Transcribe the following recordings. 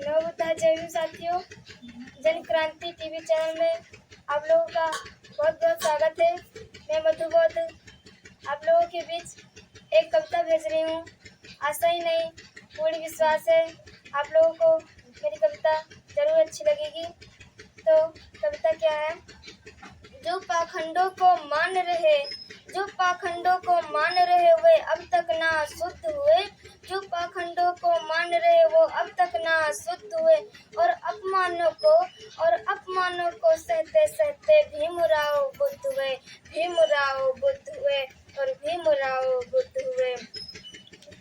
नमो बुद्धाय जय भीम साथियों। Jan Kranti TV channel में आप लोगों का बहुत बहुत स्वागत है। मैं मधुबोध आप लोगों के बीच एक कविता भेज रही हूँ। आशा ही नहीं पूरी विश्वास है आप लोगों को मेरी कविता जरूर अच्छी लगेगी। तो कविता क्या है? जो पाखंडों को मान रहे वे अब तक ना शुद्ध हुए। जो पाखंडों को मान रहे वो अब तक ना शुद्ध हुए। और अपमानों को सहते सहते भीमराव बुद्ध हुए। और भीमराव बुद्ध हुए।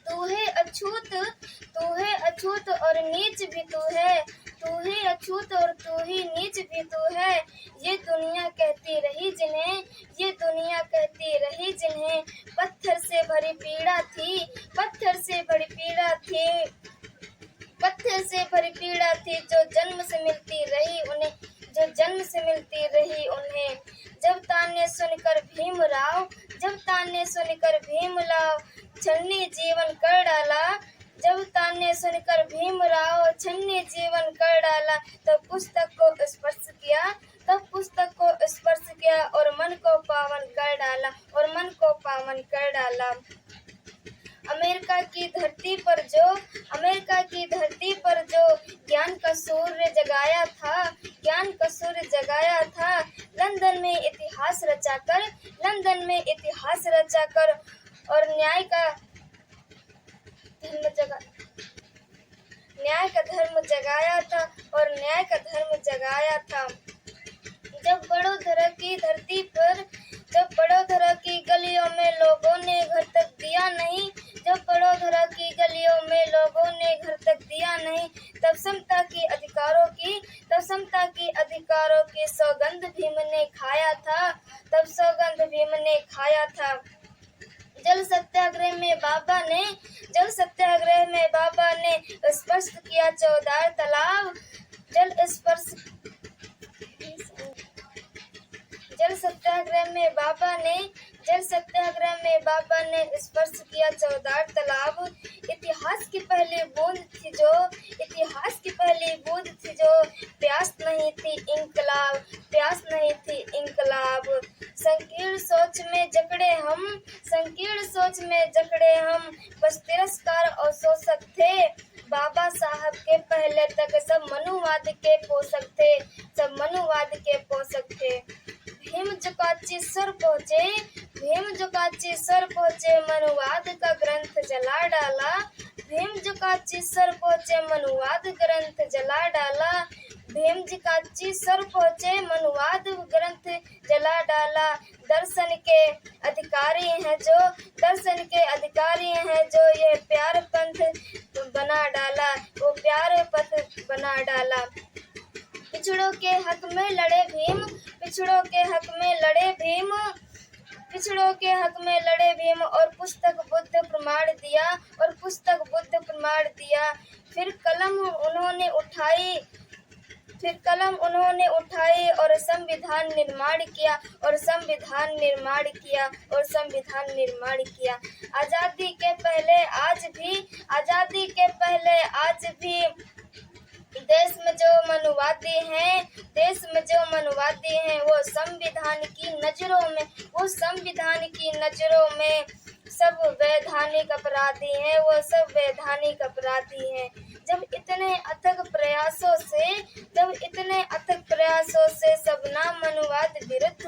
तू है अछूत और नीच भी तू है। तू है अछूत और तू ही नीच भी तू है। ये दुनिया कहती रही जिन्हें पत्थर से भरी पीड़ा थी जो जन्म से मिलती रही उन्हें। जब ताने सुनकर भीमराव छन्नी जीवन कर डाला। जब ताने सुनकर भीमराव छन्नी जीवन कर डाला। तब पुस्तक को स्पर्श किया और मन को पावन कर डाला। अमेरिका की धरती पर जो ज्ञान का सूर्य जगाया था। लंदन में इतिहास रचाकर और न्याय का धर्म जगाया था। जब बड़ोदरा की गलियों में लोगों ने घर तक दिया नहीं। तब समता की अधिकारों की सौगंध भीम ने खाया था। जल सत्याग्रह में बाबा ने स्पर्श किया 14 तालाब। जल सत्याग्रह में बाबा ने स्पर्श किया 14 तालाब। इतिहास की पहली बूंद थी जो प्यास नहीं थी इंकलाब। संकीर्ण सोच में जकड़े हम बस तिरस्कार और शोषक थे। बाबा साहब के पहले तक सब मनुवाद के पोषक थे। भीम जो काची सर पहुँचे मनुवाद का ग्रंथ जला डाला। भीम जी काची सर पहुँचे मनुवाद ग्रंथ जला डाला। दर्शन के अधिकारी हैं जो ये प्यार पंथ बना डाला। वो प्यार पथ बना डाला। पिछड़ों के हक में लड़े भीम और पुस्तक बुद्ध प्रमाण दिया। फिर कलम उन्होंने उठाई और संविधान निर्माण किया। आजादी के पहले आज भी देश में जो मनुवादी हैं वो संविधान की नजरों में सब वैधानिक अपराधी हैं। जब इतने अथक प्रयासों से सब नाम मनुवाद विरुद्ध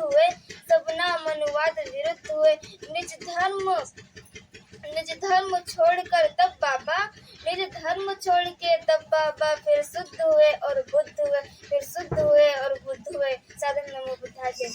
हुए। निज धर्म छोड़कर तब बाबा फिर शुद्ध हुए और बुद्ध हुए। साधन नमो बुद्धाय जय।